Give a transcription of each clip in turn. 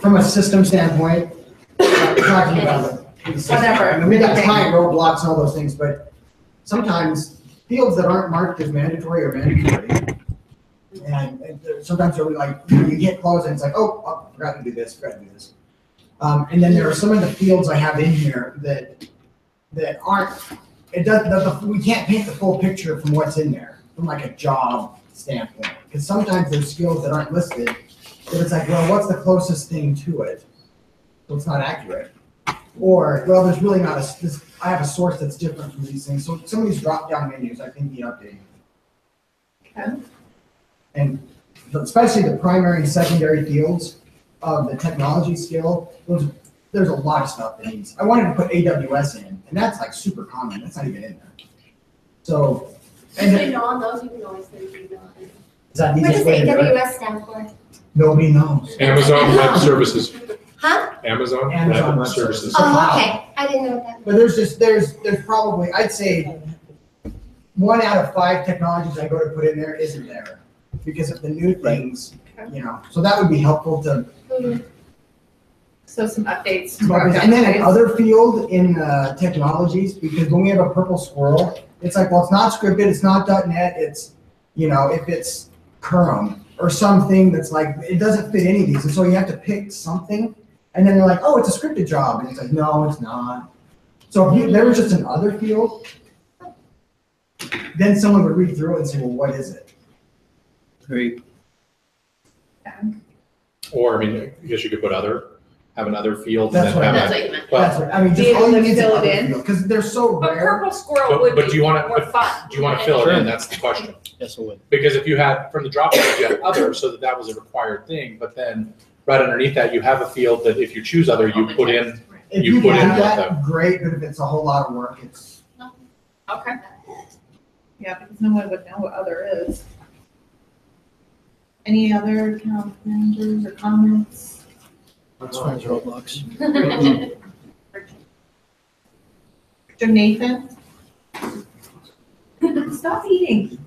from a system standpoint, talking about Whatever. I mean, we got time, roadblocks, and all those things, but sometimes fields that aren't marked as mandatory or mandatory, and sometimes they're like, you hit close and it's like, oh, forgot to do this, and then there are some of the fields I have in here that aren't, we can't paint the full picture from what's in there, from like a job standpoint, because sometimes there's skills that aren't listed, but it's like, well, what's the closest thing to it? So it's not accurate. Or, well, there's really not I have a source that's different from these things. So some of these drop-down menus, I think, need updating. Okay. And especially the primary and secondary fields of the technology skill, there's a lot of stuff that needs. I wanted to put AWS in, and that's like super common. That's not even in there. So, If they know on those, you can always say you know. is that the What does easiest way to do it? AWS stand for? Nobody knows. Amazon Web Services. Huh? Amazon Amazon Web Services. Oh, okay. I didn't know what that But there's probably, I'd say 1 out of 5 technologies I go to put in there isn't there because of the new things, you know. So that would be helpful to. So some updates. And then another field in technologies, because when we have a purple squirrel, it's like, well, it's not scripted, it's not .NET, it's, you know, if it's Chrome or something that's like, it doesn't fit any of these. And so you have to pick something. And then they're like, oh, it's a scripted job. And it's like, no, it's not. So if there was just another field, then someone would read through it and say, well, what is it? Great. Or, I mean, I guess you could put have another field. That's and then That's have what you meant. That's what, I mean, Be just able all you to need is fill it another in? field, because they're so But rare. purple squirrel would But be do you want more to, fun. do you want to fill it in? That's the question. Yes, it would. Because if you had, from the drop down, you had other, so that was a required thing, but then right underneath that, you have a field that if you choose other, you put in. If You you put in have what that, great, but if it's a whole lot of work, it's. Okay. Yeah, because no one would know what other is. Any other account managers or comments? As far as roadblocks. So Nathan? Stop eating.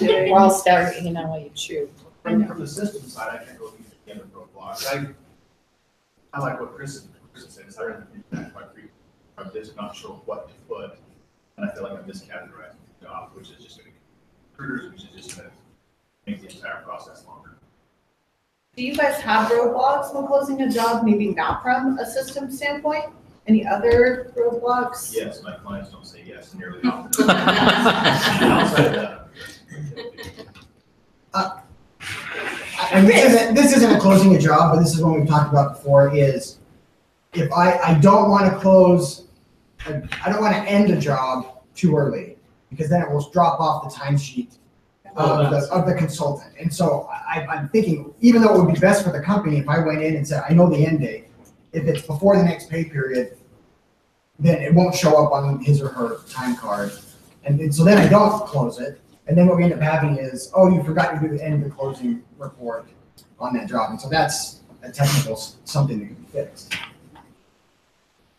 We're all starving, you know, while you chew. From the system side, I can't go through the other roadblocks. I like what Chris says. I run into that quite frequently. I'm just not sure what to put, and I feel like I'm miscategorizing the job, which is just going to recruiters, which is just going to make the entire process longer. Do you guys have roadblocks when closing a job, maybe not from a system standpoint? Any other roadblocks? Yes, my clients don't say yes nearly often. Outside of that. And this isn't a closing a job, but this is one we've talked about before, is if I don't want to close, I don't want to end a job too early, because then it will drop off the timesheet of the consultant. And so I'm thinking, even though it would be best for the company if I went in and said, I know the end date, if it's before the next pay period, then it won't show up on his or her time card. And so then I don't close it. And then what we end up having is, oh, you forgot to do the end of the closing report on that job. And so that's a technical something that can be fixed.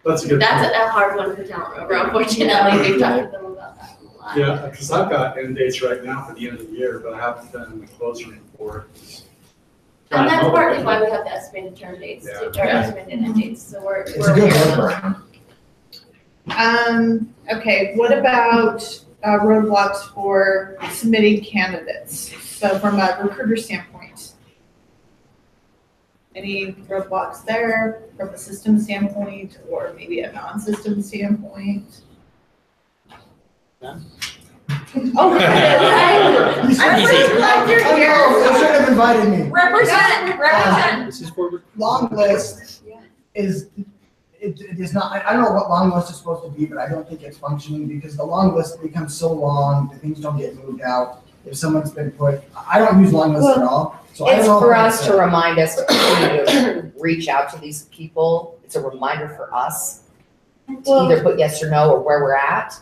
That's a good That's point. a hard one for talent over, unfortunately. We've talked to them about that a lot. Yeah, because I've got end dates right now for the end of the year, but I haven't done the closing report. And that's partly why we have the estimated term dates, Yeah. or estimated end dates, so we're. It's a good workaround. Okay, what about roadblocks for submitting candidates? So from a recruiter standpoint, any roadblocks there from a system standpoint or maybe a non-system standpoint? Oh, I'm really glad you're Oh, here. no, they should have invited me. Represent. This is for Long list is, it is not, I don't know what long list is supposed to be, but I don't think it's functioning because the long list becomes so long, the things don't get moved out. If someone's been put, I don't use long lists at all. So I don't It's know if for that's us to remind us to reach out to these people. It's a reminder for us to either put yes or no or where we're at.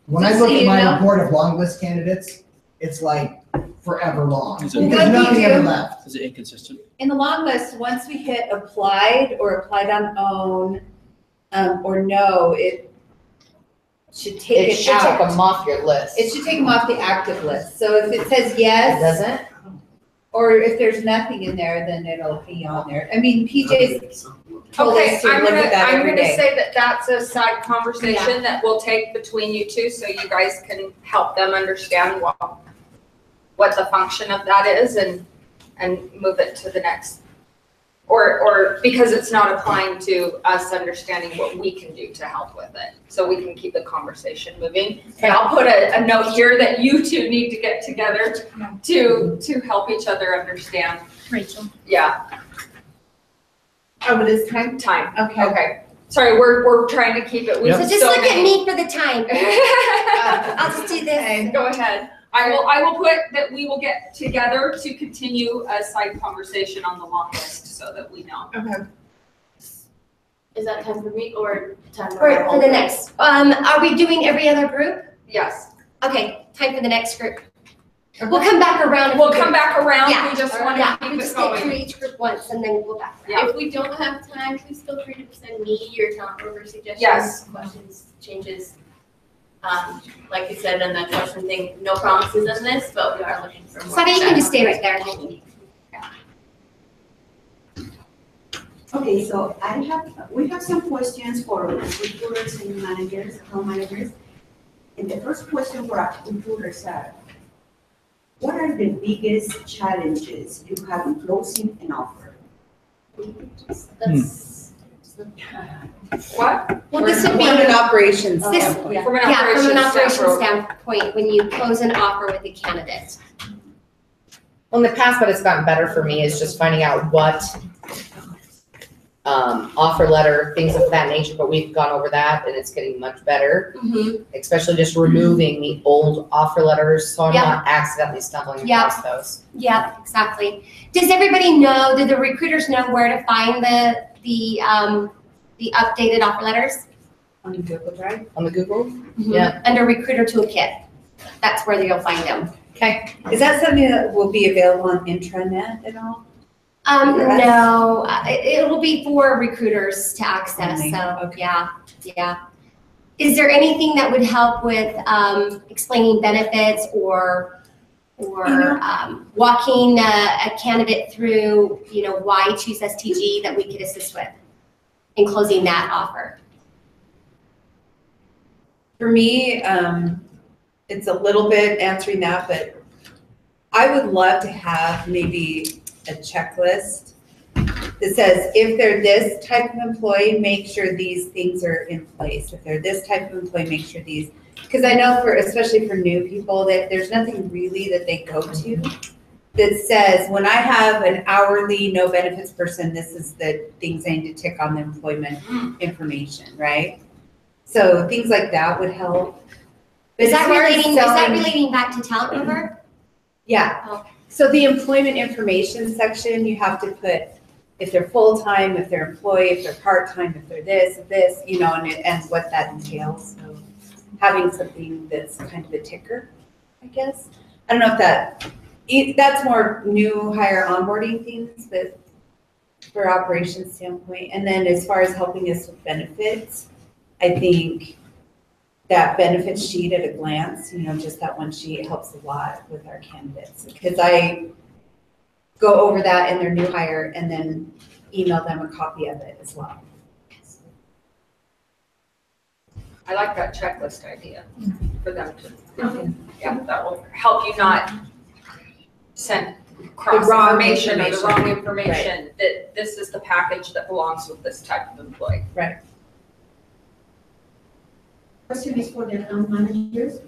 When I Just look so at you my know. report of long list candidates, it's like forever long. Is it- Because What do nothing you ever do? left. Is it inconsistent? In the long list, once we hit applied or applied on own, or no, should take It it should take out. them off your list. It should take them off the active list. So if it says It yes, doesn't? or if there's nothing in there, then it'll be on there. I mean, PJ's told Okay, us to I'm look gonna, at that I'm every gonna day. say that that's a side conversation that we'll take between you two, so you guys can help them understand what the function of that is and move it to the next. Or because it's not applying to us understanding what we can do to help with it, so we can keep the conversation moving. And I'll put a note here that you two need to get together to help each other understand. Rachel. Yeah, Oh, it is time? time. Okay. Okay, sorry, we're trying to keep it. We Yep. have So just so look at many. me for the time. I'll just do this. Go ahead. I will put that we will get together to continue a side conversation on the long list so that we know. Okay. Is that time for me or time For the next, are we doing every other group? Yes, Okay, time for the next group. We'll come back around. we'll come back around. Yeah. We just want Yeah, to we keep it just get through going. each group once and then we'll back. Yeah. If we don't have time, please feel free to send me your talk over suggestions, Yes. questions, changes. Like you said in the question thing, no promises in this, but we are looking for more. Sabi, you can just stay right there. Okay, so we have some questions for recruiters and managers, account managers. And the first question for our recruiters are, what are the biggest challenges you have in closing an offer? That's. What? Well, this would From be, an operations This- standpoint. From an yeah, from an operations operations standpoint. standpoint, when you close an offer with a candidate. Well, in the past, what has gotten better for me is just finding out what, offer letter, things of that nature, but we've gone over that and it's getting much better. Especially just removing the old offer letters, so I'm Yeah. not accidentally stumbling Yeah. across those. Yeah, exactly. Does everybody know, do the recruiters know where to find the updated offer letters? On Google Drive. On the Google? Yeah. Under Recruiter Toolkit. That's where you'll find them. Okay. Is that something that will be available on intranet at all? Yes. No, it will be for recruiters to access, Only, so, okay. yeah. Is there anything that would help with, explaining benefits or, walking a candidate through, why choose STG that we could assist with in closing that offer? For me, it's a little bit answering that, but I would love to have maybe a checklist that says, if they're this type of employee, make sure these things are in place. If they're this type of employee, make sure these, because I know especially for new people, that there's nothing really that they go to that says, when I have an hourly, no benefits person, this is the things I need to tick on the employment information, right? So things like that would help. But Is that as far as relating back to Talent Mover? Yeah. Oh. So the employment information section, you have to put if they're full-time, if they're employee, if they're part-time, if they're this, and what that entails. So having something that's kind of a ticker, I guess. I don't know if that's more new hire onboarding things, but for operations standpoint. And then as far as helping us with benefits, I think that benefit sheet at a glance, just that one sheet helps a lot with our candidates. Because I go over that in their new hire and then email them a copy of it as well. I like that checklist idea for them to, yeah, that will help you not send cross wrong information or the information. wrong information, that this is the package that belongs with this type of employee. Question is for the account managers.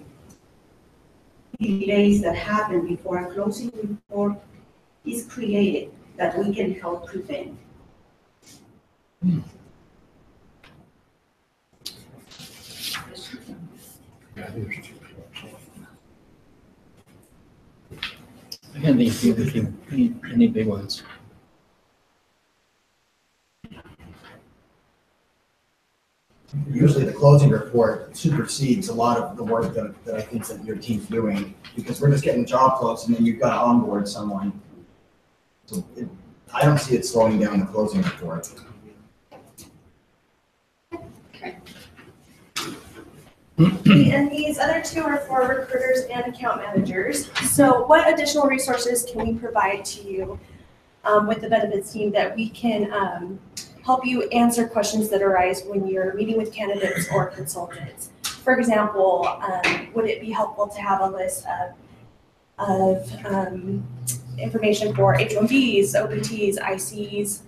Delays that happen before a closing report is created that we can help prevent. I can't think of any big ones. Usually the closing report supersedes a lot of the work that I think that your team's doing, because we're just getting job closed and then you've got to onboard someone. So I don't see it slowing down the closing report. And these other two are for recruiters and account managers. So what additional resources can we provide to you with the benefits team that we can help you answer questions that arise when you're meeting with candidates or consultants? For example, would it be helpful to have a list of information for H-1Bs, OPTs, ICs?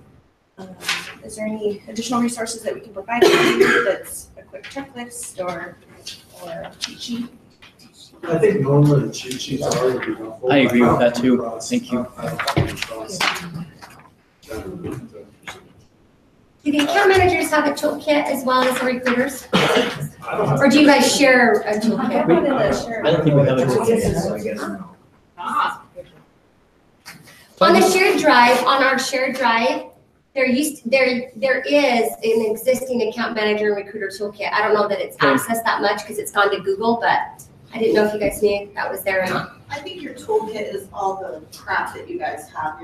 Is there any additional resources that we can provide to you that's a quick checklist or a cheat sheet? I think normally the cheat sheets are would be helpful. I agree with that too. Thank you. Do the account managers have a toolkit as well as the recruiters? Or do you guys share a toolkit? I don't think we have a toolkit. On the shared drive, on our shared drive, there is an existing account manager and recruiter toolkit. I don't know that it's accessed that much because it's gone to Google, but I didn't know if you guys knew that was there or not. I think your toolkit is all the crap that you guys have,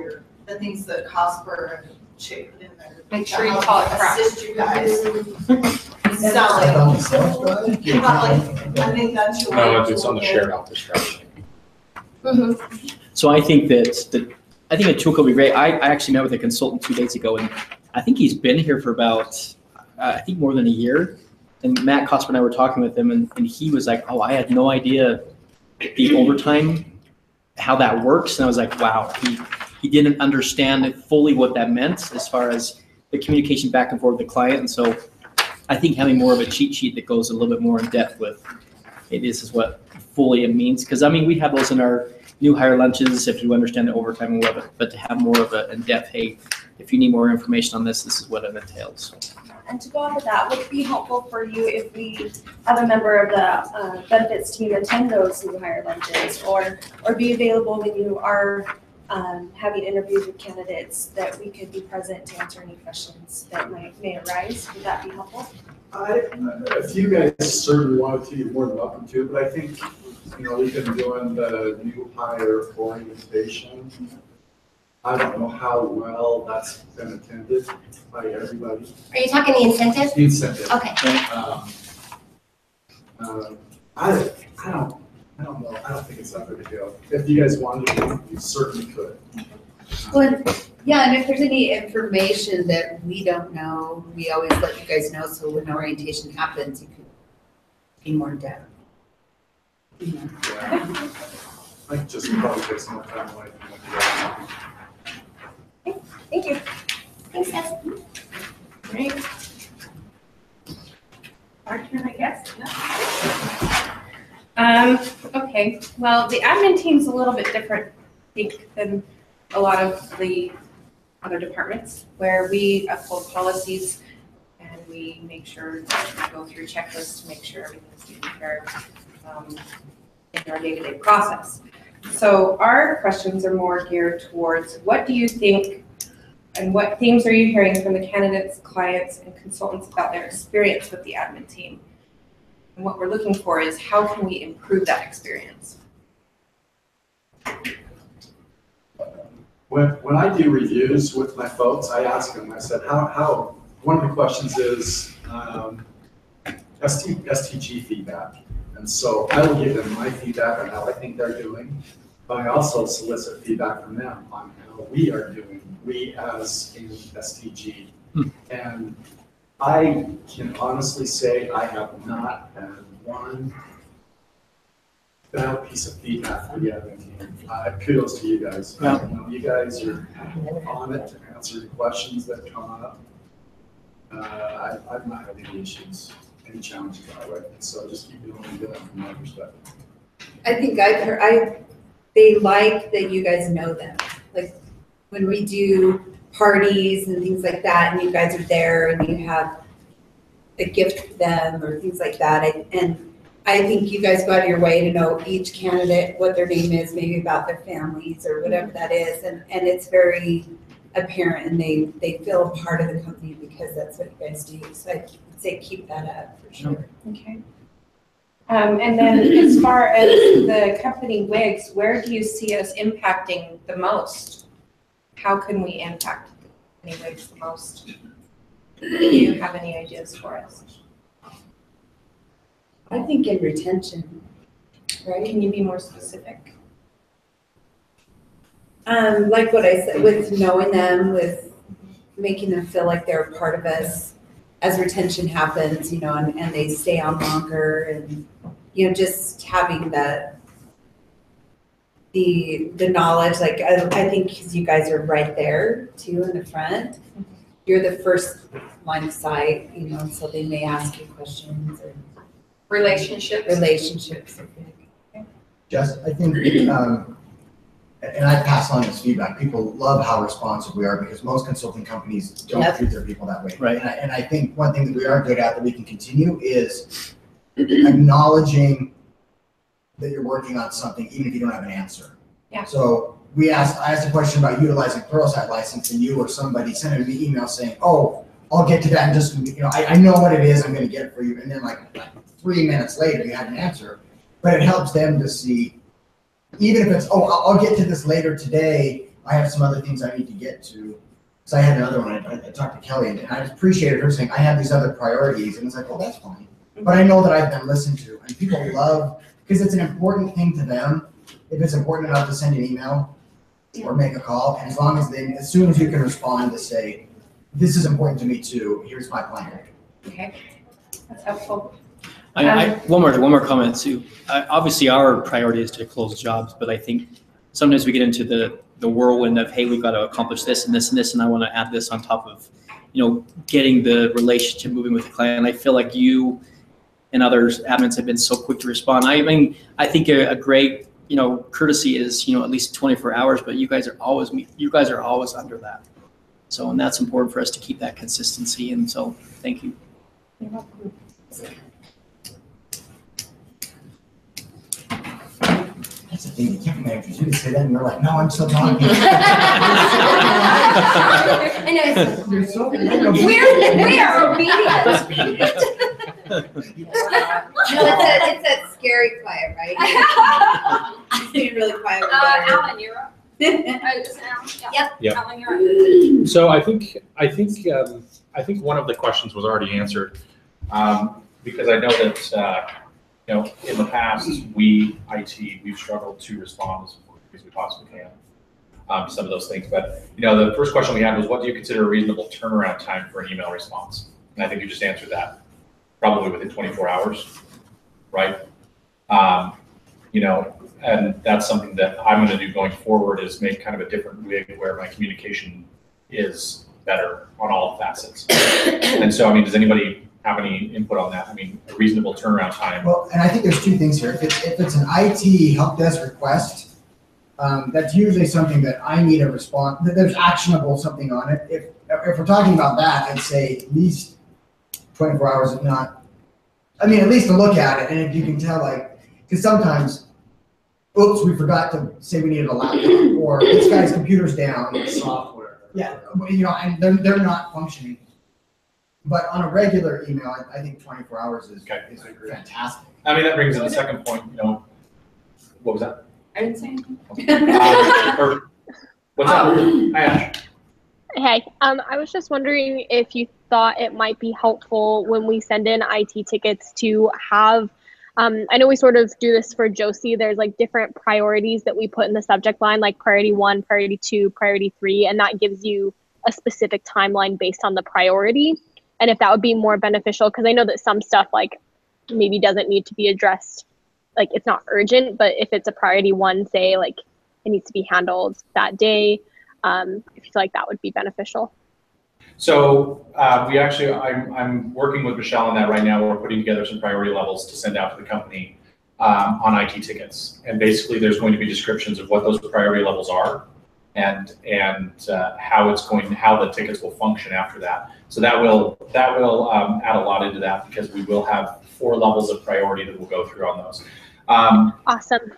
the things that Cosper and Chick put in there. Make sure you call it crap. Assist you guys. It's not like, I think that's your. No, it's on the shared office drive. So I think that I think a toolkit would be great. I actually met with a consultant 2 days ago, and I think he's been here for about, I think more than a year. And Matt Cosper and I were talking with him, and he was like, oh, I had no idea the overtime, how that works. And I was like, wow, he didn't understand fully what that meant as far as the communication back and forth with the client. And so I think having more of a cheat sheet that goes a little bit more in depth with, hey, this is what fully it means. Because I mean, we have those in our new hire lunches if you understand the overtime and whatever, but to have more of an in-depth, hey, if you need more information on this, this is what it entails. And to go off of that, would it be helpful for you if we have a member of the benefits team attend those new hire lunches or be available when you are having interviews with candidates that we could be present to answer any questions that may arise? Would that be helpful? If you guys certainly wanted to, you're more than welcome to, but I think, we've been doing the new hire orientation. I don't know how well that's been attended by everybody. Are you talking the incentive? The incentive. Okay. I don't know. I don't think it's that big a deal. If you guys wanted to, you certainly could. Well, yeah, and if there's any information that we don't know, we always let you guys know, so when orientation happens, you could be more in depth. Yeah. I think just probably take some more time away from what you guys. Thank you. Thanks, guys. Great. Our turn, I guess. Okay, well, the admin team's a little bit different, I think, than a lot of the other departments, where we uphold policies and we make sure that we go through checklists to make sure everything's taken care of in our day-to-day process. So our questions are more geared towards what do you think and what themes are you hearing from the candidates, clients, and consultants about their experience with the admin team? And what we're looking for is how can we improve that experience? When I do reviews with my folks, I ask them, I said, how one of the questions is STG feedback. And so I will give them my feedback on how I think they're doing, but I also solicit feedback from them on how we are doing, we as in STG. And I can honestly say I have not had one bad piece of feedback for the admin team. Kudos to you guys. You guys are on it to answer the questions that come up. I've not had any issues, any challenges that way. So just keep doing what you're doing from my perspective. I think they like that you guys know them. Like when we do parties and things like that, and you guys are there and you have a gift for them or things like that. And I think you guys go out of your way to know each candidate, what their name is, maybe about their families or whatever that is. And it's very apparent and they feel a part of the company because that's what you guys do. So I'd say keep that up for sure. Okay. And then as far as the company WIGs, where do you see us impacting the most? How can we impact any WIGs the most? Do you have any ideas for us? I think in retention, right? Can you be more specific? Like what I said, with knowing them, with making them feel like they're a part of us as retention happens, you know, and they stay on longer, and, you know, just having the knowledge, like, I think because you guys are right there too in the front, you're the first line of sight, you know, so they may ask you questions or Relationships. Just, I think, and I pass on this feedback, people love how responsive we are because most consulting companies don't Yep. treat their people that way. Right. And I think one thing that we are good at that we can continue is acknowledging that you're working on something, even if you don't have an answer. Yeah. So I asked a question about utilizing Pluralsight license, and you or somebody sent me an email saying, oh, I'll get to that and just, you know, I know what it is, I'm gonna get it for you. And then like 3 minutes later, you had an answer. But it helps them to see, even if it's, oh, I'll get to this later today, I have some other things I need to get to. So I had another one, I talked to Kelly, and I appreciated her saying, I have these other priorities, and it's like, oh, that's fine. But I know that I've been listened to, and people love, because it's an important thing to them. If it's important enough to send an email or make a call, and as soon as you can respond to say, this is important to me too, here's my plan. Okay, that's helpful. One more comment too. Obviously, our priority is to close jobs, but I think sometimes we get into the whirlwind of, hey, we've got to accomplish this and this and this, and I want to add this on top of, you know, getting the relationship moving with the client. I feel like you and others admins have been so quick to respond. I mean, I think a great, you know, courtesy is, you know, at least 24 hours, but you guys are always under that. So, and that's important for us to keep that consistency. And so, thank you. You're welcome. That's the thing, the account managers, you can say that and they're like, no, I'm still talking. I know. You're so. We are obedient. No, it's that scary quiet, right? She's being really quiet. Alan, you're up. Yep. Yep. Alan, you're up. So I think one of the questions was already answered, because I know that, you know, in the past, we've struggled to respond as quickly as we possibly can to some of those things. But, you know, the first question we had was, what do you consider a reasonable turnaround time for an email response? And I think you just answered that, probably within 24 hours, right? You know, and that's something that I'm going to do going forward, is make kind of a different WIG where my communication is better on all facets. And so, I mean, does anybody have any input on that? I mean, a reasonable turnaround time. Well, and I think there's two things here. If it's an IT help desk request, that's usually something that I need a response, that there's actionable something on it. If we're talking about that, I'd say at least 24 hours, if not, I mean, at least to look at it. And if you can tell, like, because sometimes, oops, we forgot to say we needed a laptop, or this guy's computer's down. Software. Yeah, you know, and they're not functioning. But on a regular email, I think 24 hours is fantastic. I mean, that brings in the second point, you know, what was that? I didn't say anything. What's up? Hi, Ash. Hey, I was just wondering if you thought it might be helpful when we send in IT tickets to have, I know we sort of do this for Josie, there's like different priorities that we put in the subject line, like priority 1, priority 2, priority 3, and that gives you a specific timeline based on the priority. And if that would be more beneficial, because I know that some stuff like maybe doesn't need to be addressed, like it's not urgent, but if it's a priority 1, say like it needs to be handled that day, I feel like that would be beneficial. So I'm working with Michelle on that right now. We're putting together some priority levels to send out to the company on IT tickets. And basically there's going to be descriptions of what those priority levels are and how the tickets will function after that. So that will add a lot into that, because we will have 4 levels of priority that we'll go through on those. Awesome.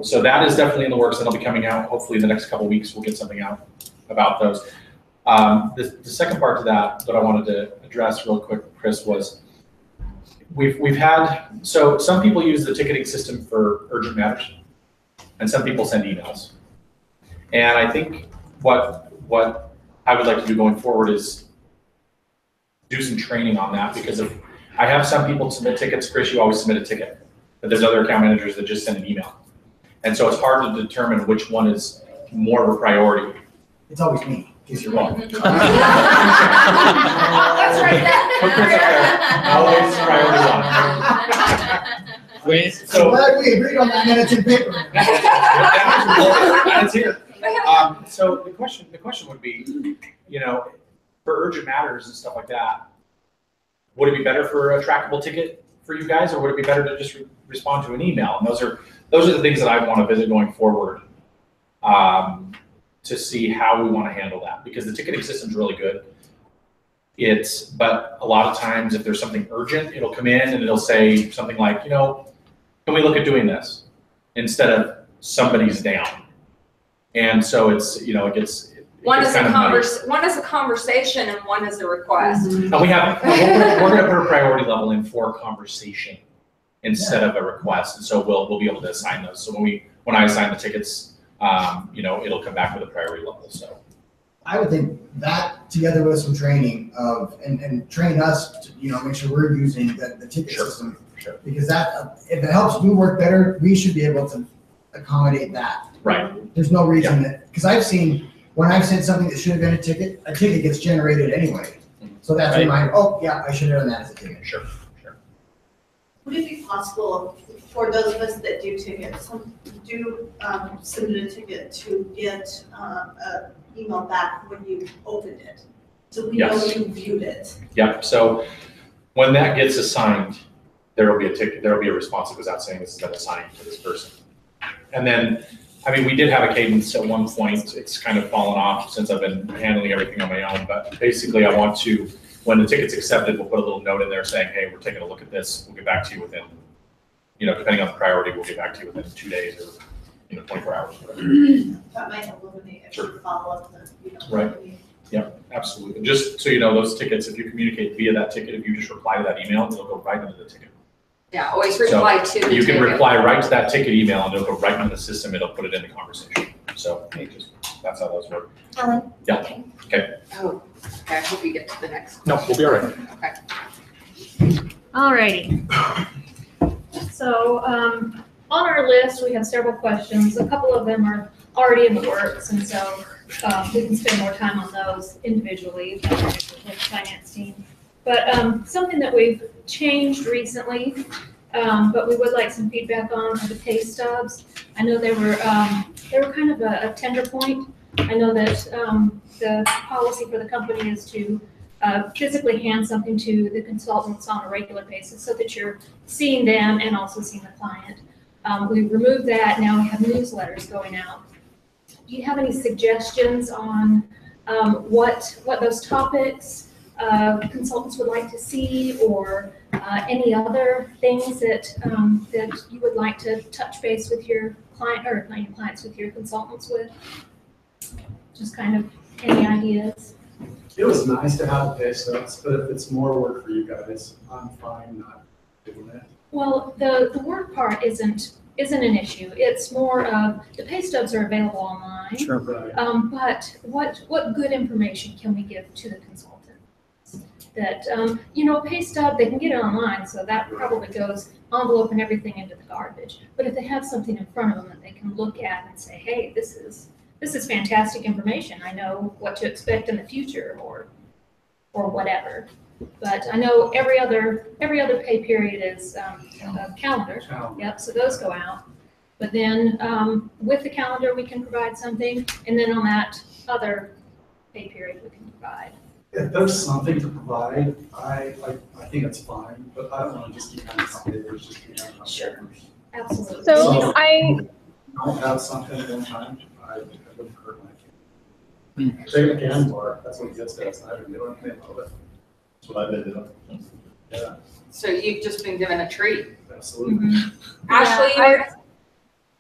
So that is definitely in the works. That'll be coming out hopefully in the next couple of weeks. We'll get something out about those. The second part to that I wanted to address real quick, Chris, was we've had, so some people use the ticketing system for urgent matters, and some people send emails. And I think what I would like to do going forward is do some training on that, because I have some people submit tickets. Chris, you always submit a ticket, but there's other account managers that just send an email. And so it's hard to determine which one is more of a priority. It's always me, in case you're wrong. Let's write that. Always priority one. So glad we agreed on that, and it's in paper. And it's here. So the question would be, you know, for urgent matters and stuff like that, would it be better for a trackable ticket for you guys, or would it be better to just respond to an email? And those are the things that I want to visit going forward, to see how we want to handle that, because the ticketing system's really good. But a lot of times if there's something urgent, it'll come in and it'll say something like, you know, can we look at doing this instead of somebody's down? And so it's, you know, it gets, One is a conversation and one is a request. and we're going to put a priority level in for conversation instead of a request. And so we'll be able to assign those. So when I assign the tickets, you know, it'll come back with a priority level. So I would think that together with some training and train us to, you know, make sure we're using the ticket system. Sure. Because that, if it helps you work better, we should be able to accommodate that. Right. There's no reason that, because I've seen, when I've sent something that should have been a ticket gets generated anyway. So that's a reminder, oh, yeah, I should have done that as a ticket. Sure. Would it be possible for those of us that do tickets, submit a ticket to get an email back when you opened it? So we know you viewed it. Yeah, so when that gets assigned, there will be a ticket, there will be a response that goes out saying this has been assigned to this person. And then, I mean, we did have a cadence at one point. It's kind of fallen off since I've been handling everything on my own. But basically, I want to, when the ticket's accepted, we'll put a little note in there saying, hey, we're taking a look at this. We'll get back to you within, you know, depending on the priority, we'll get back to you within 2 days or, you know, 24 hours. Whatever. That might eliminate extra follow-up. Right. Yep, absolutely. And just so you know, those tickets, if you communicate via that ticket, if you just reply to that email, it'll go right into the ticket. Yeah, always reply to the ticket. You can reply right to that ticket email and it'll go right into the system. It'll put it in the conversation. So that's how those work. Ellen? Yeah. Okay. Oh, okay. I hope you get to the next. No, we'll be all right. Okay. Alrighty. So on our list, we have several questions. A couple of them are already in the works, and so we can spend more time on those individually with the finance team. But something that we've changed recently, but we would like some feedback on are the pay stubs. I know they were kind of a tender point. I know that the policy for the company is to physically hand something to the consultants on a regular basis so that you're seeing them and also seeing the client. We removed that. Now we have newsletters going out. Do you have any suggestions on what those topics consultants would like to see, or any other things that that you would like to touch base with your client, or not your clients, with your consultants with? Just kind of any ideas? It was nice to have the pay stubs, but if it's more work for you guys, I'm fine not doing it. Well, the work part isn't an issue. It's more of the pay stubs are available online. Sure. Right. But what good information can we give to the consultant? That you know, pay stub, they can get it online, so that probably goes envelope and everything into the garbage. But if they have something in front of them that they can look at and say, hey, this is fantastic information. I know what to expect in the future, or whatever. But I know every other pay period is a calendar. Yep, so those go out. But then with the calendar, we can provide something, and then on that other pay period, we can provide. If there's something to provide, I think it's fine, but I don't want to just keep having papers, just keep having papers. Sure. Absolutely. So I don't have something at one time. I wouldn't hurt my kid. Take a can bar. That's what he gets to. I don't do anything about it. That's what I've been doing. Yeah. So you've just been given a treat. Absolutely. Mm-hmm. Ashley,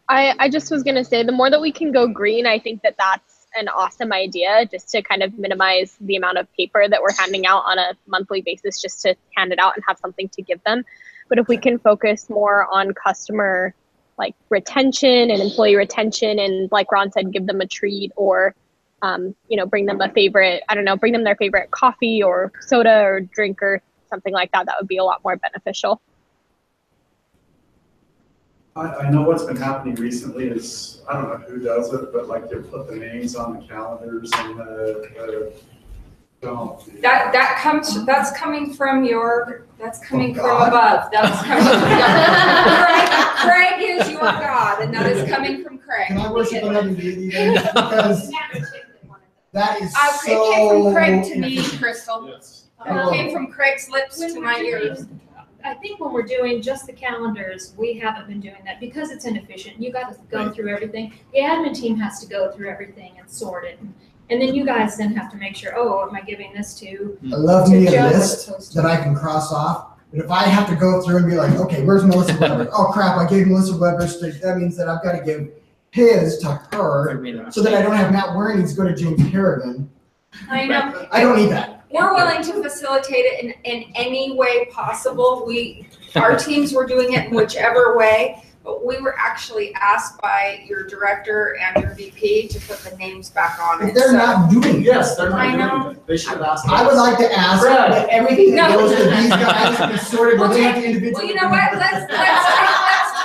I just was gonna say, the more that we can go green, I think that's an awesome idea, just to kind of minimize the amount of paper that we're handing out on a monthly basis, just to hand it out and have something to give them. But if we can focus more on customer like retention and employee retention, and like Ron said, give them a treat, or you know, bring them a favorite, I don't know, bring them their favorite coffee or soda or drink or something like that, that would be a lot more beneficial. I know what's been happening recently is, I don't know who does it, but like you put the names on the calendars and That's coming from From above. That's coming from God. Craig is your God, and that is coming from Craig. Can I worship another deity then? Because that is It came so. from Craig to me, Crystal. Yes. It came from Craig's lips to my ears. I think when we're doing just the calendars, we haven't been doing that because it's inefficient. You got to go through everything. The admin team has to go through everything and sort it. And then you guys then have to make sure, oh, am I giving this to? I love me a Joe as list opposed to- that I can cross off. But if I have to go through and be like, okay, where's Melissa Weber? Oh crap, I gave Melissa Weber, that means that I've got to give his to her, so that I don't have Matt Wernies go to James Kerrigan. I know. I don't need that. We're willing to facilitate it in any way possible. Our teams were doing it in whichever way, but we were actually asked by your director and your VP to put the names back on But it. they're not doing it. Yes, they're I not know. doing it. They should have asked. I would like to ask that everything that No. goes to these guys is sorted within the individual. Well, you know what? Let's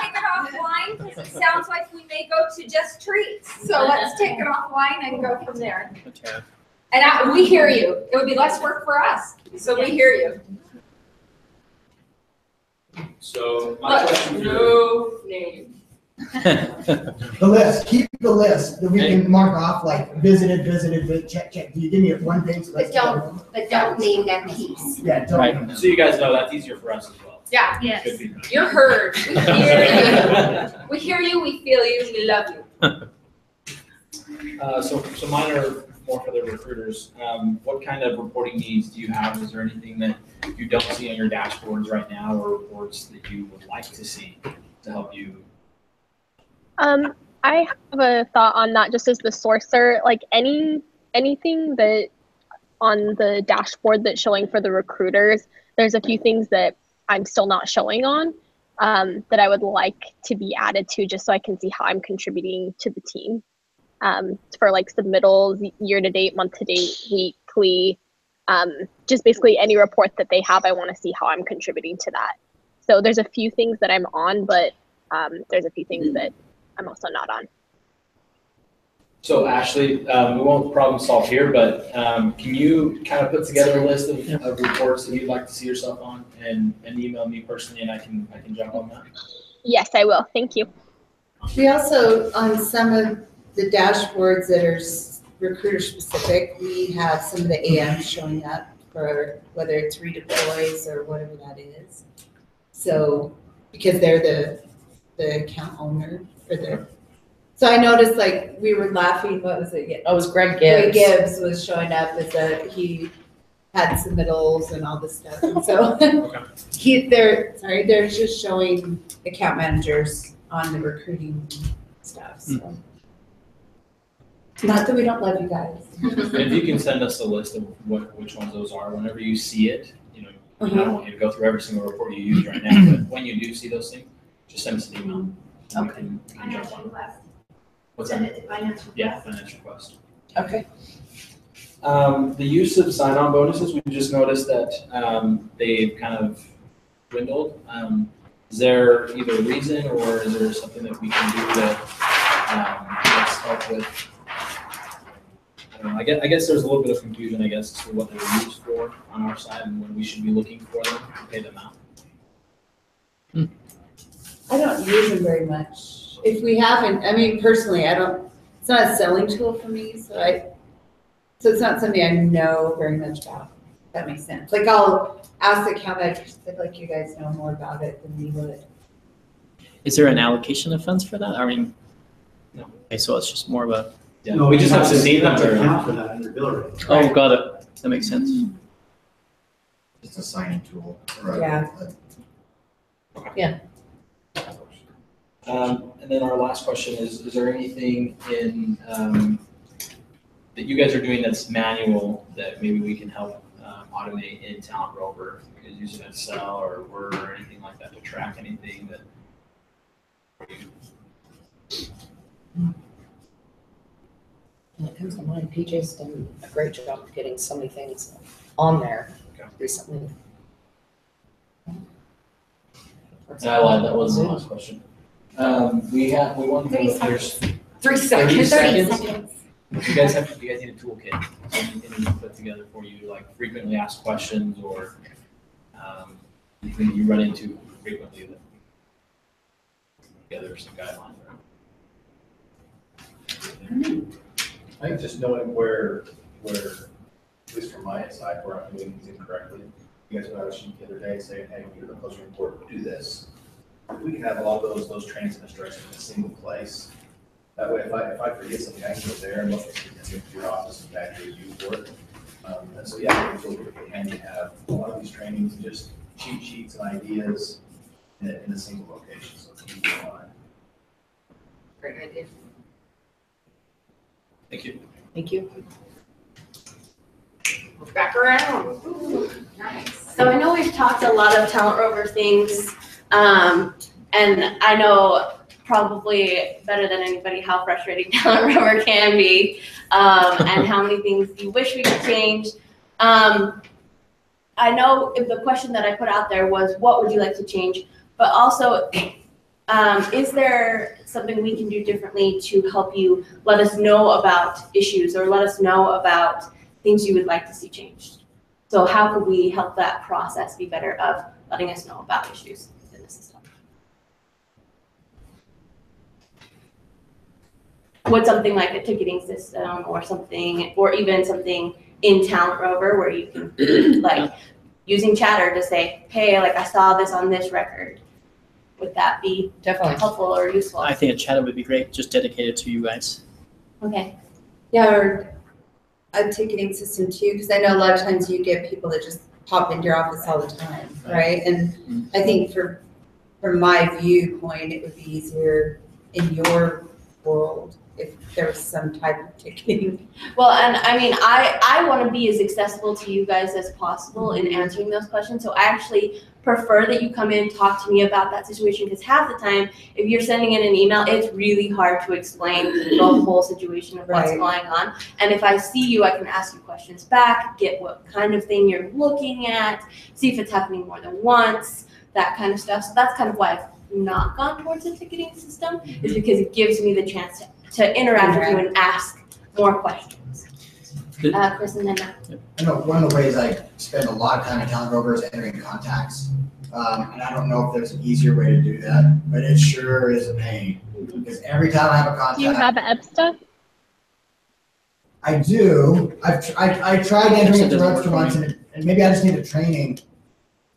take it offline because it sounds like we may go to just treats. So let's take it offline and go from there. Okay. And we hear you. It would be less work for us. So we hear you. So my question for you, No name. The list, keep the list that we can mark off like visited, check. Do you give me one page? But don't name that piece. Yeah, don't. Right. so you guys know that's easier for us as well. Yeah, Yes. Should be. you're heard. We hear you. We hear you. We feel you. We love you. So mine are more for the recruiters. What kind of reporting needs do you have? Is there anything that you don't see on your dashboards right now, or reports that you would like to see to help you? I have a thought on that just as the sourcer, like anything that on the dashboard that's showing for the recruiters, there's a few things that I'm still not showing on that I would like to be added to just so I can see how I'm contributing to the team. For like submittals, year to date, month to date, weekly, just basically any report that they have, I want to see how I'm contributing to that. So there's a few things that I'm on, but there's a few things that I'm also not on. So Ashley, we won't problem solve here, but can you kind of put together a list of reports that you'd like to see yourself on and email me personally, and I can jump on that? Yes, I will. Thank you. We also, on some of the dashboards that are recruiter specific, we have some of the AMs showing up for whether it's redeploys or whatever that is. So, because they're the account owner or so I noticed like we were laughing, what was it? Oh, it was Greg Gibbs. Greg Gibbs was showing up as he had submittals and all this stuff. And so they're just showing account managers on the recruiting stuff. So. Not that we don't love you guys. If you can send us a list of which ones those are, whenever you see it, I don't want you to go through every single report you use right now, but when you do see those things, just send us an email. Okay. We can jump on it. What's Send that? it to finance request. Yeah, finance request. Okay. The use of sign-on bonuses, we just noticed that they've kind of dwindled. Is there either a reason or is there something that we can do to help with? I don't know. I guess there's a little bit of confusion, as to what they're used for on our side and when we should be looking for them to pay them out. I don't use them very much. If we haven't, I mean, personally, it's not a selling tool for me, so it's not something I know very much about. If that makes sense. Like I'll ask the account managers, like you guys know more about it than we would. Is there an allocation of funds for that? I mean, no. Okay, so it's just more of a. Yeah. No, we just have to see them. Account for that in your bill rate. Oh, got it. That makes sense. It's a signing tool. Yeah. Yeah. And then our last question is there anything in that you guys are doing that's manual that maybe we can help automate in Talent Rover? Using Excel or Word or anything like that to track anything that. When it comes to mine, PJ's done a great job of getting so many things on there recently. I lied, that wasn't the last question. We want to 30 know if there's 3 30 seconds. seconds. You guys need a toolkit, something to put together for you, like frequently asked questions or anything you run into frequently that together some guidelines. I think just knowing where, at least from my side, where I'm doing things incorrectly. You guys know I was the other day saying, hey, when you're the closing report, do this. We can have a lot of those trainings and instructions in a single place. That way, if I forget something, I can go there and look at your office and back to review for it. And so, yeah, it's really handy to have a lot of these trainings and just cheat sheets and ideas in a single location, so it's easy to find. Great idea. Thank you. Thank you. Back around. Ooh, nice. So I know we've talked a lot of talent rover things, and I know probably better than anybody how frustrating talent rover can be, and how many things you wish we could change. I know if the question that I put out there was, what would you like to change? But also, is there something we can do differently to help you let us know about issues or let us know about things you would like to see changed? So how could we help that process be better of letting us know about issues within the system? Would something like a ticketing system or something, or even something in Talent Rover where you can like using chatter to say, hey, like I saw this on this record. Would that be Definitely helpful or useful? I think a chatter would be great, just dedicated to you guys. Okay. Yeah, or a ticketing system too, because I know a lot of times you get people that just pop into your office all the time, right? And I think from my viewpoint, it would be easier in your world if there was some type of ticketing. Well, and I mean, I want to be as accessible to you guys as possible in answering those questions. So I actually prefer that you come in and talk to me about that situation, because half the time, if you're sending in an email, it's really hard to explain the whole situation of what's going on. And if I see you, I can ask you questions back, get what kind of thing you're looking at, see if it's happening more than once, that kind of stuff. So that's kind of why I've not gone towards a ticketing system, is because it gives me the chance to interact with you and ask more questions. Chris and then Matt. I know one of the ways I spend a lot of time at Talent Rover is entering contacts. And I don't know if there's an easier way to do that, but it sure is a pain. Because every time I have a contact. Do you have EBSTA? I do. I tried entering it to Roadster once, and maybe I just need a training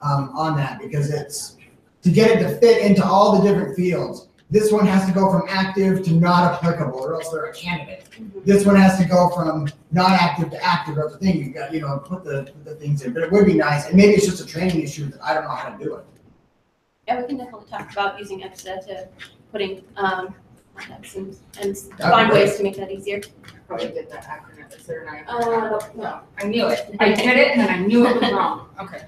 on that, because it's to get it to fit into all the different fields. This one has to go from active to not applicable, or else they're a candidate. This one has to go from not active to active, or the thing you got, put the things in. But it would be nice, and maybe it's just a training issue that I don't know how to do it. Yeah, we can definitely talk about using EBSTA to putting contacts and find ways to make that easier. Probably did that acronym. Is there an acronym? No, I knew it. I did it and I knew it was wrong. Okay.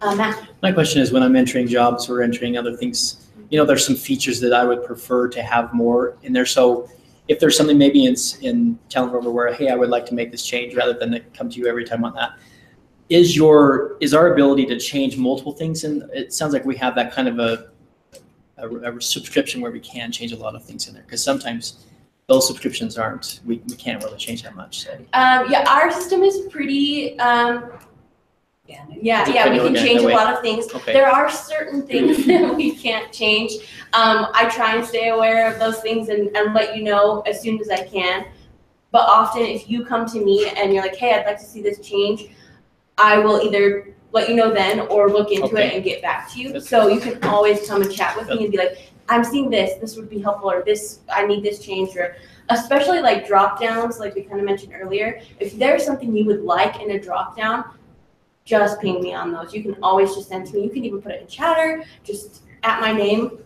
Matt. My question is, when I'm entering jobs or entering other things, there's some features that I would prefer to have more in there. So if there's something maybe in Talent Rover where, hey, I would like to make this change rather than to come to you every time on that, is our ability to change multiple things? And it sounds like we have that kind of a subscription where we can change a lot of things in there, because sometimes those subscriptions we can't really change that much. So. Yeah, our system is pretty. Yeah, we can change a lot of things. Okay. There are certain things that we can't change. I try and stay aware of those things and let you know as soon as I can. But often if you come to me and you're like, hey, I'd like to see this change, I will either let you know then or look into it and get back to you. So you can always come and chat with me and be like, I'm seeing this would be helpful, or this, I need this changed, or especially like drop downs, like we kind of mentioned earlier. If there's something you would like in a drop down, just ping me on those. You can always just send to me. You can even put it in chatter, just at my name.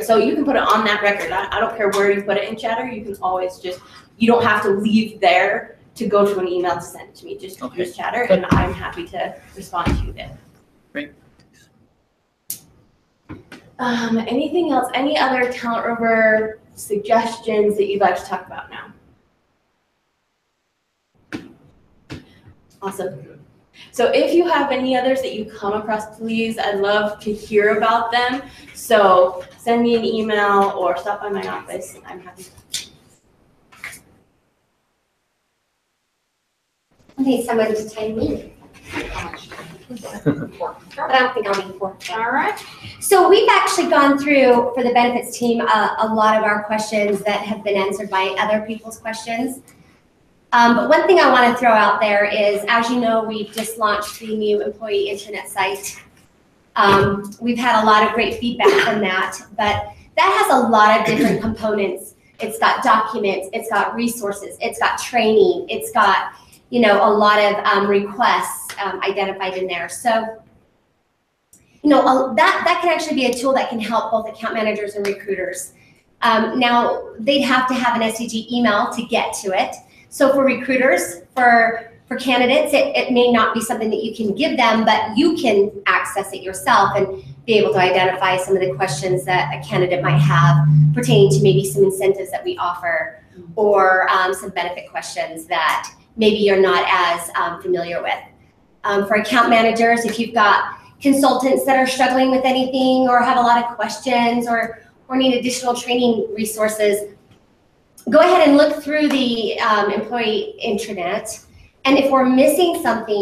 So you can put it on that record. I don't care where you put it in chatter. You can always you don't have to leave there to go to an email to send it to me. Just use chatter, and I'm happy to respond to you there. Great. Anything else? Any other Talent Rover suggestions that you'd like to talk about now? Awesome. So if you have any others that you come across, please, I'd love to hear about them. So send me an email or stop by my office. I'm happy. I need someone to tell me. But I don't think I'll be for it. All right. So we've actually gone through, for the benefits team, a lot of our questions that have been answered by other people's questions. But one thing I want to throw out there is, as you know, we've just launched the new employee intranet site. We've had a lot of great feedback from that, but that has a lot of different components. It's got documents, it's got resources, it's got training, it's got, you know, a lot of requests identified in there. So, you know, that can actually be a tool that can help both account managers and recruiters. Now, they'd have to have an SDG email to get to it. So for recruiters, for candidates, it may not be something that you can give them, but you can access it yourself and be able to identify some of the questions that a candidate might have pertaining to maybe some incentives that we offer, or some benefit questions that maybe you're not as familiar with. For account managers, if you've got consultants that are struggling with anything or have a lot of questions or need additional training resources, go ahead and look through the employee intranet. And if we're missing something,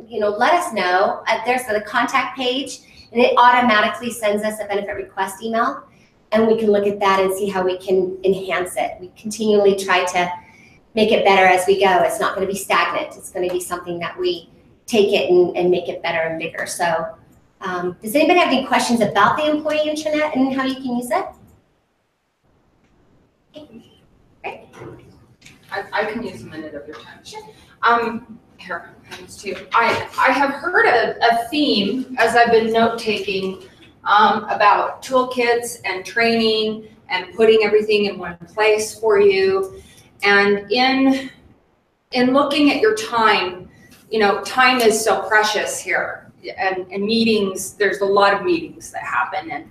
you know, let us know. There's the contact page, and it automatically sends us a benefit request email, and we can look at that and see how we can enhance it. We continually try to make it better as we go. It's not going to be stagnant. It's going to be something that we take it and make it better and bigger. So does anybody have any questions about the employee intranet and how you can use it? Okay. I can use a minute of your time. Sure. Here, hands to you. I have heard a theme as I've been note-taking about toolkits and training and putting everything in one place for you. And in looking at your time, you know, time is so precious here. And meetings, there's a lot of meetings that happen. And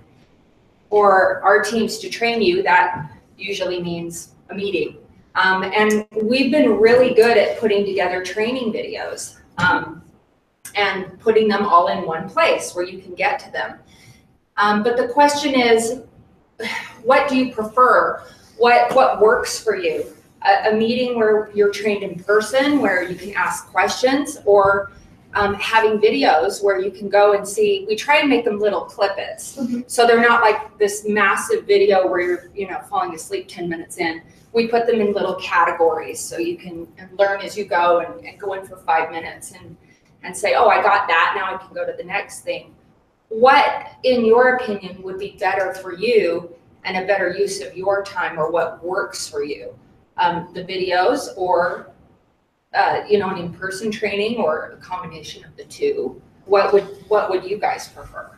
for our teams to train you, that usually means a meeting. And we've been really good at putting together training videos and putting them all in one place where you can get to them. But the question is, what do you prefer? What works for you? A meeting where you're trained in person, where you can ask questions, or having videos where you can go and see. We try and make them little clippets. So they're not like this massive video where you're, you know, falling asleep 10 minutes in. We put them in little categories so you can learn as you go and go in for 5 minutes and say, oh, I got that, now I can go to the next thing. What, in your opinion, would be better for you and a better use of your time, or what works for you? The videos, or you know, an in-person training, or a combination of the two? What would you guys prefer?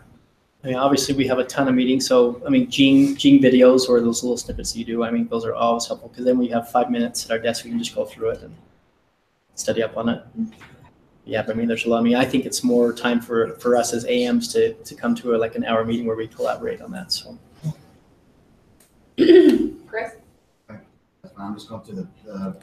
I mean, obviously we have a ton of meetings, so I mean, Gene videos, or those little snippets that you do, I mean, those are always helpful, because then we have 5 minutes at our desk, we can just go through it and study up on it. Yeah, but I mean, there's a lot. I mean, I think it's more time for us as AMs to come to like an hour meeting where we collaborate on that. So. Chris? I'm just going through the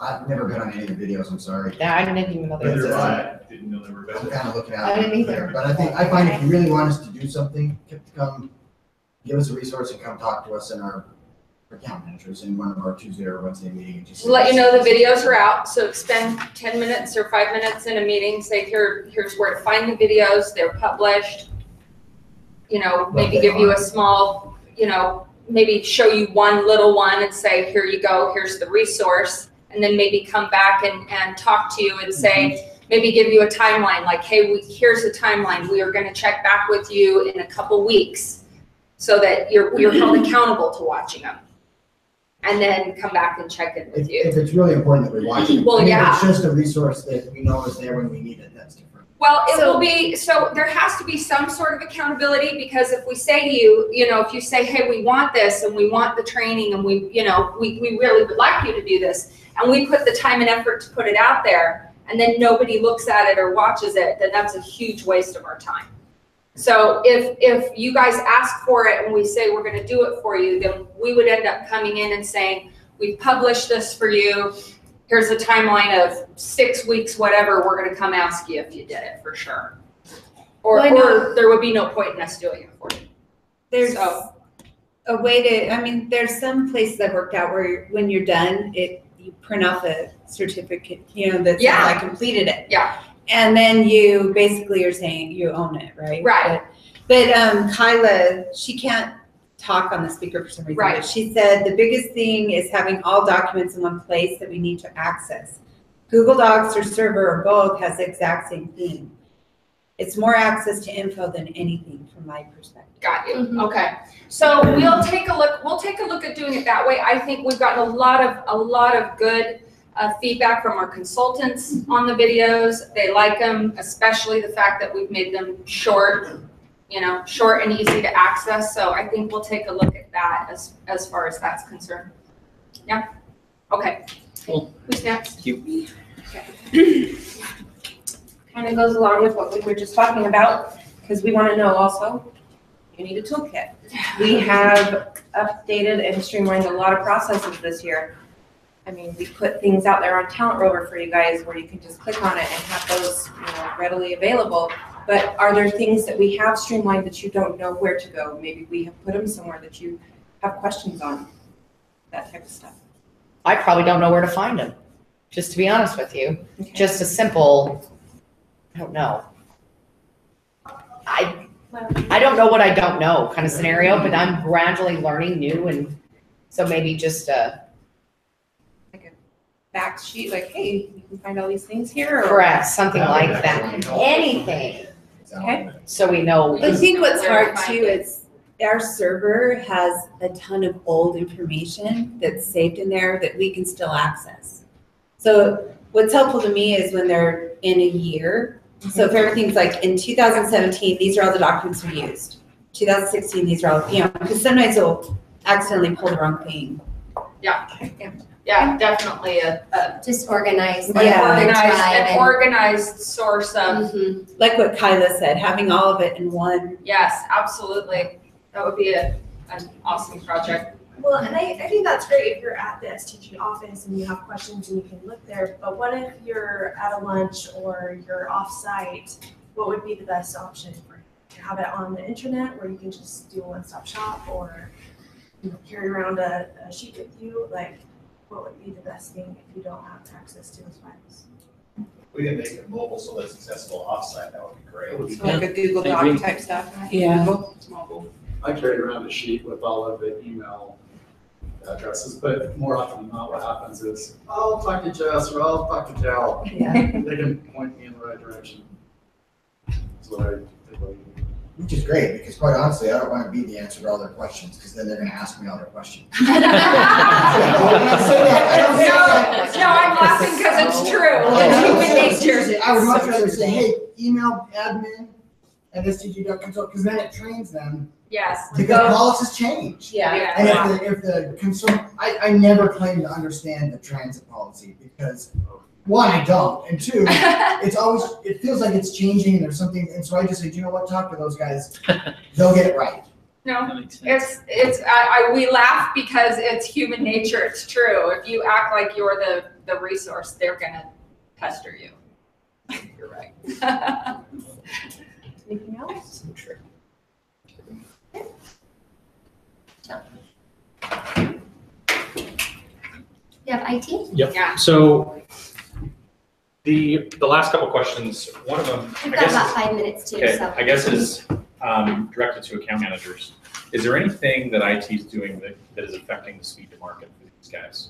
I've never been on any of the videos, I'm sorry. Yeah, I didn't even know they Neither were. I didn't know they were better. I'm kind of looking at I didn't it either. there, but I find if you really want us to do something, come give us a resource and come talk to us and our account managers in one of our Tuesday or Wednesday meetings. And just Let you know the videos are out, so spend 10 minutes or 5 minutes in a meeting, say here's where to find the videos, they're published. You know, maybe give you a small, you know, maybe show you one little one and say, here you go, here's the resource. And then maybe come back and talk to you and say, maybe give you a timeline, like, hey, here's the timeline. We are gonna check back with you in a couple weeks so that you're held accountable to watching them. And then come back and check in with you. If it's really important that we watch it. Well, I mean, yeah. If it's just a resource that we know is there when we need it, that's different. Well, it will be, so there has to be some sort of accountability, because if we say to you, you know, if you say, hey, we want this and we want the training and we, you know, we really would like you to do this, and we put the time and effort to put it out there, and then nobody looks at it or watches it, then that's a huge waste of our time. So if you guys ask for it and we say we're gonna do it for you, then we would end up coming in and saying, we've published this for you, here's a timeline of 6 weeks, whatever, we're gonna come ask you if you did it for sure. Or, Well, I know- or there would be no point in us doing it for you. There's So- a way to, I mean, there's some places I've worked out where when you're done, you print off a certificate, that says Yeah. I completed it. Yeah. And then you basically are saying you own it, right? Right. But Kyla, she can't talk on the speaker for some reason. Right. But she said the biggest thing is having all documents in one place that we need to access. Google Docs or Server or both has the exact same thing. It's more access to info than anything from my perspective. Got you. Okay. So we'll take a look at doing it that way. I think we've gotten a lot of good feedback from our consultants on the videos. They like them, especially the fact that we've made them short and easy to access. So I think we'll take a look at that as far as that's concerned. Yeah. Okay. Cool. Who's next? Thank you. Okay. Kind of goes along with what we were just talking about, because we want to know also, you need a toolkit. We have updated and streamlined a lot of processes this year. I mean, we put things out there on Talent Rover for you guys where you can just click on it and have those, readily available. But are there things that we have streamlined that you don't know where to go? Maybe we have put them somewhere that you have questions on, that type of stuff. I probably don't know where to find them, just to be honest with you. Okay. Just a simple, I don't know. I don't know what I don't know kind of scenario, but I'm gradually learning new, and so maybe just Fact sheet, like, hey, you can find all these things here. Or correct, something That like would that. actually help. Anything, Okay. so we know. I think what's Where to hard find too it. is our server has a ton of old information that's saved in there that we can still access. So what's helpful to me is when they're in a year. So if everything's like in 2017, these are all the documents we used. 2016, these are all, because sometimes it'll accidentally pull the wrong thing. Yeah, definitely a Just organized. Yeah. organized source of, Like what Kyla said, having all of it in one. yes, absolutely. That would be an awesome project. Well, and I think that's great if you're at the STG office and you have questions and you can look there, but what if you're at a lunch or you're off-site? What would be the best option for you? To have it on the internet where you can just do a one-stop shop, or carry around a sheet with you? Like, what would be the best thing if you don't have access to those files? We can make it mobile so that it's accessible offsite, that would be great. So like a Google I agree. Doc type stuff. Yeah. It's mobile. I carry around a sheet with all of the email addresses, but more often than not, what happens is, I'll talk to Jess or I'll talk to Cal. Yeah. They can point me in the right direction. That's what I typically do. Which is great, because quite honestly, I don't want to be the answer to all their questions, because then they're gonna ask me all their questions. No, I'm laughing because it's true. It's human nature. I would much rather say, hey, email admin at stg.consult, because then it trains them, Yes. because policies change. Yeah. And if the concern, I never claim to understand the transit policy, because one, I don't, and two, it feels like it's changing and there's something, and so I just say, do you know what, talk to those guys, they'll get it right. No, That makes sense. we laugh because it's human nature. It's true. If you act like you're the resource, they're gonna pester you. You're right. Anything else? You have IT? Yep. Yeah. So the last couple questions, one of them, We've I got guess, about 5 minutes too, okay, so. I guess is directed to account managers. Is there anything that IT is doing that is affecting the speed to market for these guys?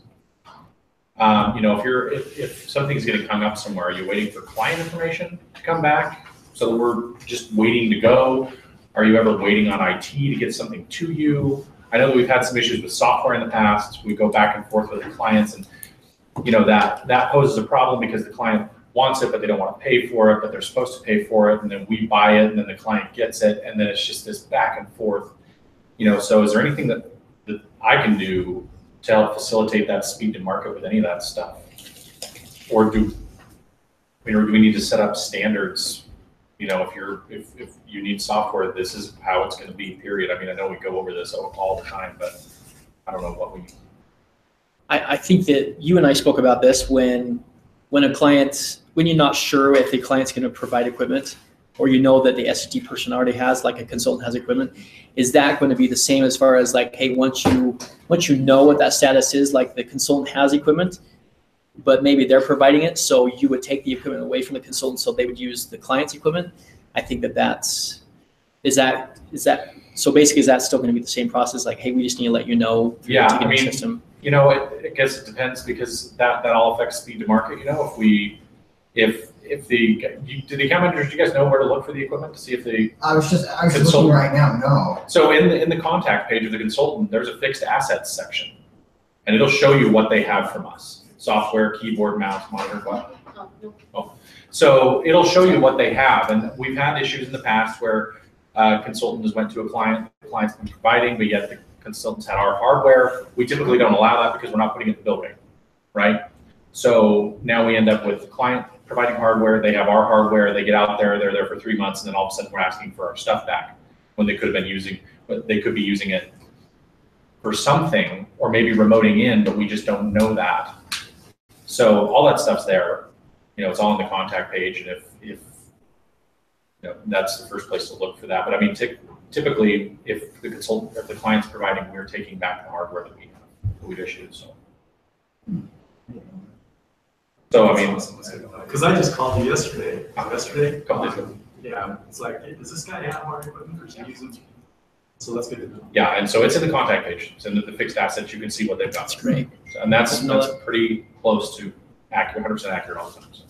If something's getting hung up somewhere, are you waiting for client information to come back so that we're just waiting to go? Are you ever waiting on IT to get something to you? I know that we've had some issues with software in the past. We go back and forth with the clients, and that poses a problem because the client wants it, but they don't want to pay for it, but they're supposed to pay for it, and then we buy it, and then the client gets it, and then it's just this back and forth. So is there anything that I can do to help facilitate that speed to market with any of that stuff? Or do we need to set up standards? If you need software, this is how it's going to be, period. I mean, I know we go over this all the time, but I don't know what we. I think that you and I spoke about this when when you're not sure if the client's going to provide equipment, or you know that the SCG person already has, like a consultant has equipment, is that going to be the same as far as like, hey, once you know what that status is, like the consultant has equipment, but maybe they're providing it, so you would take the equipment away from the consultant, so they would use the client's equipment? I think is that so basically, is that still going to be the same process? Like, hey, we just need to let you know. Yeah, I mean, system. You know, I guess it depends, because that all affects speed to market. You know, if do the account managers, do you guys know where to look for the equipment to see if the I was looking right now, no. So in the contact page of the consultant, there's a fixed assets section, and it'll show you what they have from us: software, keyboard, mouse, monitor, what? Oh. So it'll show you what they have, and we've had issues in the past where consultants went to a client, the client's been providing, but yet the consultants had our hardware. We typically don't allow that because we're not putting it in the building, right? So now we end up with the client providing hardware, they have our hardware, they get out there, they're there for 3 months, and then all of a sudden we're asking for our stuff back when they could be using it for something, or maybe remoting in, but we just don't know that. So all that stuff's there, you know, it's all on the contact page, and if you know, that's the first place to look for that. But I mean, typically, if the client's providing, we're taking back the hardware that we've issued. So I mean, because I just called you yesterday. Couple days ago. Yeah, it's like, hey, does this guy have hard equipment, or is he using? So that's good to know. Yeah, and so it's in the contact page. It's in the fixed assets. You can see what they've got. That's great. And that's pretty close to accurate, 100% accurate all the time. So.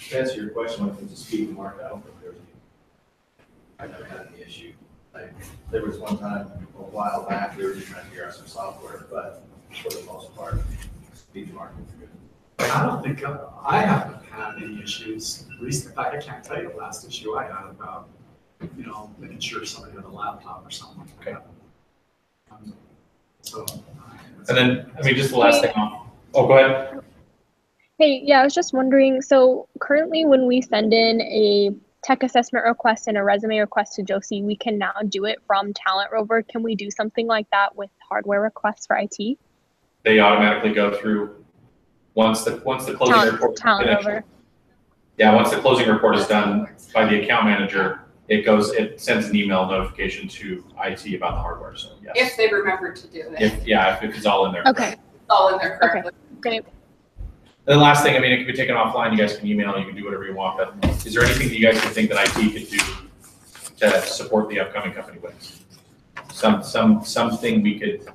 To answer your question, when it comes to speed and market, I don't think I've never had any issue. Like, there was one time a while back, we were just trying to figure out some software, but for the most part, speed and market is good. I don't think I haven't had any issues. At least, in fact, I can't tell you the last issue I had about, you know, making sure somebody had a laptop or something like that. So. And then, I mean, just the last thing on. Oh, go ahead. Hey, yeah, I was just wondering, so currently when we send in a tech assessment request and a resume request to Josie, we can now do it from Talent Rover. Can we do something like that with hardware requests for IT? They automatically go through once the closing report. Talent Rover. Yeah, once the closing report is done by the account manager, it sends an email notification to IT about the hardware. So yes. If they remember to do it. If it's all in there. Okay. It's all in there correctly. Okay, great. And the last thing, I mean, it can be taken offline. You guys can email, you can do whatever you want. But is there anything that you guys could think that IT could do to support the upcoming company wins? Something we could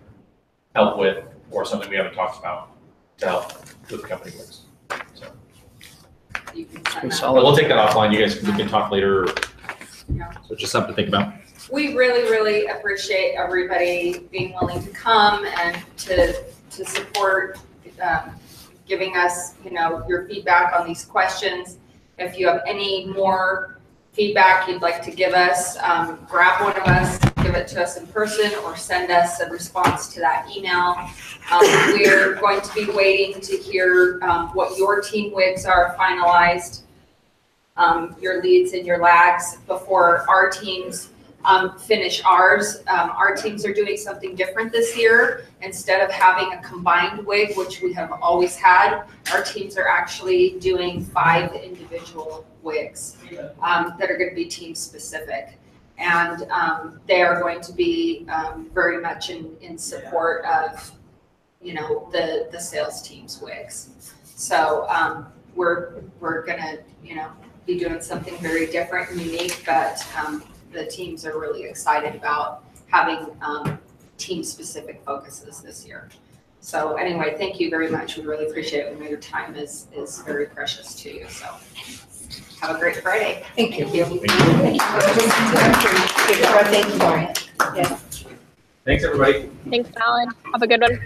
help with, or something we haven't talked about to help with the company wins. So we'll take that offline. You guys we can talk later. Yeah. So just something to think about. We really, really appreciate everybody being willing to come and to support, giving us, you know, your feedback on these questions. If you have any more feedback you'd like to give us, grab one of us, give it to us in person, or send us a response to that email. We're going to be waiting to hear what your team WIGs are finalized, your leads and your lags, before our teams finish ours. Our teams are doing something different this year. Instead of having a combined WIG, which we have always had, our teams are actually doing 5 individual WIGs that are going to be team specific. And they are going to be very much in support of, you know, the sales team's WIGs. So we're gonna, you know, be doing something very different and unique, but the teams are really excited about having team-specific focuses this year. So anyway, thank you very much. We really appreciate it. We know your time is very precious to you. So have a great Friday. Thank you. Thank you. Thank you. Thank you, Lauren. Yes. Thanks, everybody. Thanks, Alan. Have a good one.